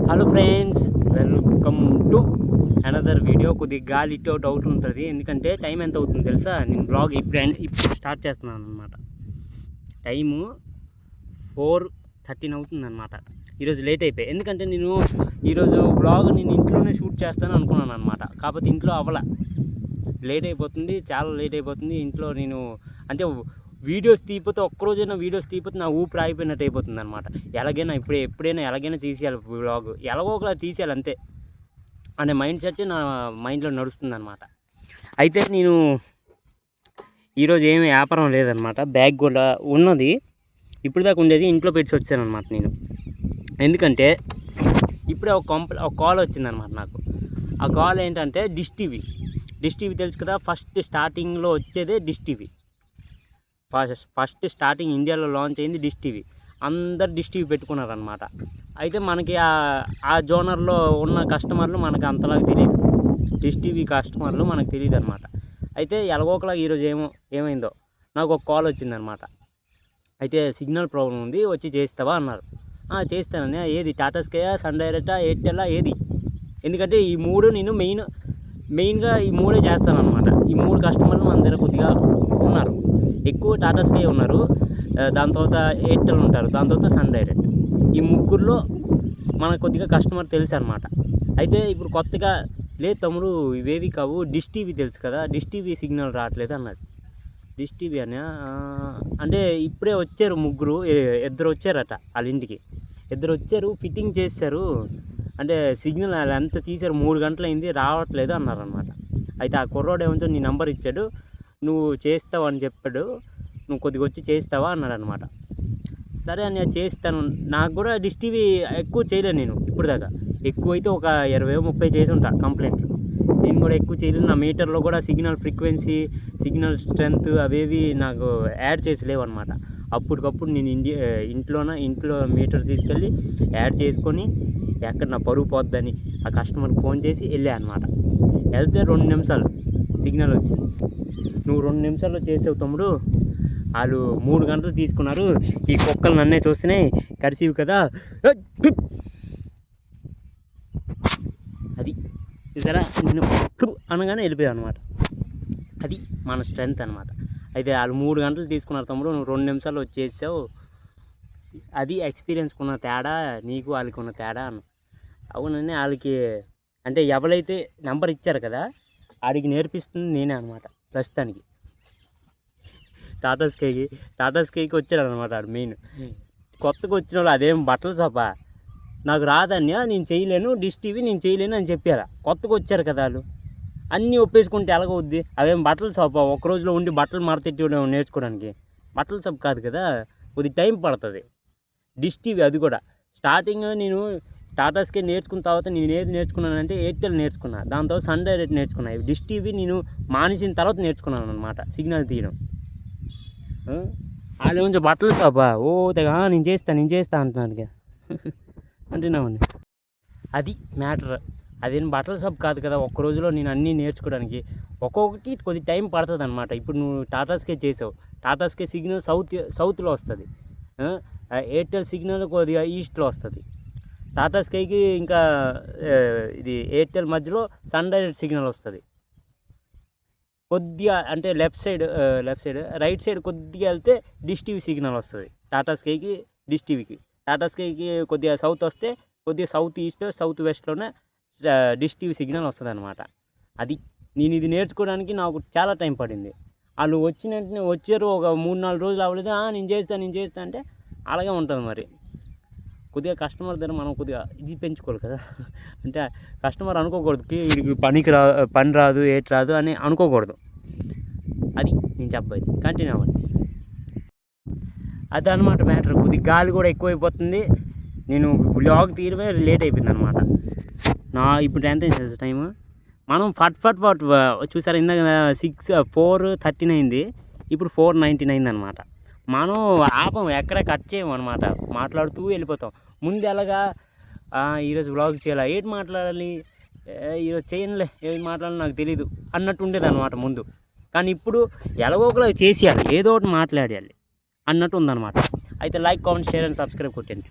Hello friends, welcome to another video. కొద్దిగా గాలి ఇటు అవుట్ ఉంటుంది, ఎందుకంటే టైం ఎంత అవుతుంది తెలుసా? నేను బ్లాగ్ ఇప్పుడు స్టార్ట్ చేస్తున్నాను అనమాట. టైము 4:13 అవుతుంది అనమాట. ఈరోజు లేట్ అయిపోయి, ఎందుకంటే నేను ఈరోజు బ్లాగ్ నేను ఇంట్లోనే షూట్ చేస్తాను అనుకున్నాను అనమాట. కాకపోతే ఇంట్లో అవ్వలా, లేట్ అయిపోతుంది, చాలా లేట్ అయిపోతుంది. ఇంట్లో నేను అంటే వీడియోస్ తీయపోతే, ఒక్కరోజైనా వీడియోస్ తీయపోతే నా ఊపిరి ఆగిపోయినట్టు అయిపోతుంది అనమాట. ఎలాగైనా ఎప్పుడైనా ఎలాగైనా తీసేయాలి వ్లాగ్, ఎలాగో ఒకలా తీసేయాలి అంతే అనే మైండ్ సెట్ నా మైండ్లో నడుస్తుంది అనమాట. అయితే నేను ఈరోజు ఏమి వ్యాపారం లేదనమాట. బ్యాగ్ కూడా ఉన్నది, ఇప్పుడు దాకా ఉండేది ఇంట్లో పెట్టి వచ్చానమాట నేను. ఎందుకంటే ఇప్పుడే ఒక కాల్ వచ్చిందనమాట నాకు. ఆ కాల్ ఏంటంటే డిష్ టీవీ తెలుసు కదా, ఫస్ట్ స్టార్టింగ్లో వచ్చేదే డిష్ టీవీ. ఫస్ట్ స్టార్టింగ్ ఇండియాలో లాంచ్ అయింది డిష్ టీవీ. అందరు డిష్ టీవీ పెట్టుకున్నారనమాట. అయితే మనకి ఆ జోనర్లో ఉన్న కస్టమర్లు మనకు అంతలాగా తెలియదు, డిష్ టీవీ కస్టమర్లు మనకు తెలియదు అనమాట. అయితే ఎలాగోకలా ఈరోజు ఏమైందో నాకు ఒక కాల్ వచ్చిందనమాట. అయితే సిగ్నల్ ప్రాబ్లం ఉంది, వచ్చి చేస్తావా అన్నారు. చేస్తానని. ఏది టాటా స్కై, సన్ డైరెక్టా, ఎయిర్టెల్, ఏది? ఎందుకంటే ఈ మూడు నేను మెయిన్గా ఈ మూడే చేస్తాను అనమాట. ఈ మూడు కస్టమర్లు మన దగ్గర కొద్దిగా ఉన్నారు. ఎక్కువ టాటా స్కై ఉన్నారు, దాని తర్వాత ఎయిర్టెల్ ఉంటారు, దాని తర్వాత సన్ డైరెక్ట్. ఈ ముగ్గురులో మనకు కొద్దిగా కస్టమర్ తెలుసు అనమాట. అయితే ఇప్పుడు కొత్తగా లేదు తమ్ముడు, ఇవేవి కావు, డిష్ టీవీ తెలుసు కదా, డిష్ టీవీ సిగ్నల్ రావట్లేదు అన్నది. డిష్ టీవీ అని అంటే ఇప్పుడే వచ్చారు ముగ్గురు, ఇద్దరు వచ్చారట వాళ్ళ ఇంటికి. ఇద్దరు వచ్చారు, ఫిట్టింగ్ చేశారు. అంటే సిగ్నల్ ఎంత తీశారు, 3 గంటలైంది, రావట్లేదు అన్నారనమాట. అయితే ఆ కుర్రోడు ఏమంటే నీ నెంబర్ ఇచ్చాడు, నువ్వు చేస్తావు అని చెప్పాడు, నువ్వు కొద్దిగా వచ్చి చేస్తావా అన్నాడు అనమాట. సరే అని చేస్తాను. నాకు కూడా డిష్ టీవీ ఎక్కువ చేయలేను నేను ఇప్పుడు దాకా. ఎక్కువైతే ఒక 20-30 చేసి ఉంటా కంప్లైంట్లు. నేను కూడా ఎక్కువ చేయలేను. నా మీటర్లో కూడా సిగ్నల్ ఫ్రీక్వెన్సీ, సిగ్నల్ స్ట్రెంత్ అవేవి నాకు యాడ్ చేసి లేవు అనమాట. అప్పటికప్పుడు నేను ఇంట్లో మీటర్ తీసుకెళ్ళి యాడ్ చేసుకొని, ఎక్కడ నా పరుగు పోద్దని ఆ కస్టమర్కి ఫోన్ చేసి వెళ్ళా అనమాట. వెళ్తే 2 నిమిషాలు సిగ్నల్ వచ్చింది. నువ్వు 2 నిమిషాల్లో చేసావు తమ్ముడు, వాళ్ళు 3 గంటలు తీసుకున్నారు. ఈ కుక్కలు నన్నే చూస్తున్నాయి, కరిసివి కదా అది సరే నేను అనగానే వెళ్ళిపోయావు అనమాట. అది మన స్ట్రెంత్ అనమాట. అయితే వాళ్ళు 3 గంటలు తీసుకున్నారు తమ్ముడు, నువ్వు 2 నిమిషాల్లో వచ్చేసావు. అది ఎక్స్పీరియన్స్ ఉన్న తేడా, నీకు వాళ్ళకి ఉన్న తేడా అన్న. అవునని వాళ్ళకి అంటే ఎవరైతే నెంబర్ ఇచ్చారు కదా, ఆడికి నేర్పిస్తుంది నేనే అనమాట ప్రస్తుతానికి. టాటా స్కైకి వచ్చాడు అనమాట ఆడు మెయిన్. కొత్తగా వచ్చిన వాళ్ళు అదేం బట్టల షాపా, నాకు రాదన్యా, నేను చేయలేను, డిష్ టీవీ నేను చేయలేను అని చెప్పారా. కొత్తగా వచ్చారు కదా వాళ్ళు, అన్నీ ఒప్పేసుకుంటే ఎలాగవుద్ది? అవేం బట్టల షాపా, ఒక రోజులో ఉండి బట్టలు మడతెట్టి నేర్చుకోవడానికి? బట్టల షాప్ కాదు కదా, కొద్ది టైం పడుతుంది. డిష్ టీవీ అది కూడా స్టార్టింగ్ నేను టాటా స్కై నేర్చుకున్న తర్వాత నేను ఏది నేర్చుకున్నానంటే ఎయిర్టెల్ నేర్చుకున్నా, దాని తర్వాత సన్ డైరెక్ట్ నేర్చుకున్నా. డిష్ టీవీ నేను మానేసిన తర్వాత నేర్చుకున్నాను అనమాట సిగ్నల్ తీయడం. వాళ్ళు కొంచెం బట్టలు షాపా, తెగ నేను చేస్తా అంటున్నాను అంటున్నామండి. అది మ్యాటర్. అదేం బట్టల షాప్ కాదు కదా, ఒక్క రోజులో నేను అన్నీ నేర్చుకోవడానికి. ఒక్కొక్కటి కొద్ది టైం పడుతుంది అనమాట. ఇప్పుడు నువ్వు టాటా స్కై చేసావు, టాటా స్కై సిగ్నల్ సౌత్లో వస్తుంది, ఎయిర్టెల్ సిగ్నల్ కొద్దిగా ఈస్ట్లో వస్తుంది. టాటా స్కైకి ఇంకా ఇది ఎయిర్టెల్ మధ్యలో సన్ డైరెక్ట్ సిగ్నల్ వస్తుంది. కొద్దిగా అంటే లెఫ్ట్ సైడ్ రైట్ సైడ్ కొద్దిగా వెళ్తే డిష్ టీవీ సిగ్నల్ వస్తుంది. టాటా స్కైకి, డిష్ టీవీకి. టాటా స్కైకి కొద్దిగా సౌత్ వస్తే, కొద్దిగా సౌత్ ఈస్ట్, సౌత్ వెస్ట్లోనే డిష్ టీవీ సిగ్నల్ వస్తుంది అనమాట. అది నేను ఇది నేర్చుకోవడానికి నాకు చాలా టైం పడింది. వాళ్ళు వచ్చారు, ఒక 3-4 రోజులు అవ్వలేదు, నేను చేస్తా అంటే అలాగే ఉంటుంది మరి. కొద్దిగా కస్టమర్ దగ్గర మనం కొద్దిగా ఇది పెంచుకోవాలి కదా, అంటే కస్టమర్ అనుకోకూడదు వీడికి పని రాదు, ఏటి రాదు అని అనుకోకూడదు. అది నేను చెప్పేది. కంటిన్యూ అవ్వండి. అది అనమాట మ్యాటర్. కొద్దిగా గాలి కూడా ఎక్కువైపోతుంది, నేను వ్లాగ్ తీయడమే లేట్ అయిపోయింది అనమాట. ఇప్పుడు ఎంత అయింది టైము? మనం ఫట్ చూసారా, ఇందాక 4:13 అయింది, ఇప్పుడు 4:19 అనమాట. మనం ఆపం, ఎక్కడ కట్ చేయము అనమాట, మాట్లాడుతూ వెళ్ళిపోతాం. ముందు ఎలాగా ఈరోజు వ్లాగ్ చేయాలా, ఏంటి మాట్లాడాలి, ఈరోజు చేయనులే, ఏది మాట్లాడాలి నాకు తెలీదు అన్నట్టు ఉండేది అనమాట ముందు. కానీ ఇప్పుడు ఎలాగో ఒకలా చేసేయాలి, ఏదో ఒకటి మాట్లాడేయాలి అన్నట్టు ఉందన్నమాట. అయితే like, comment, share and subscribe కొట్టండి.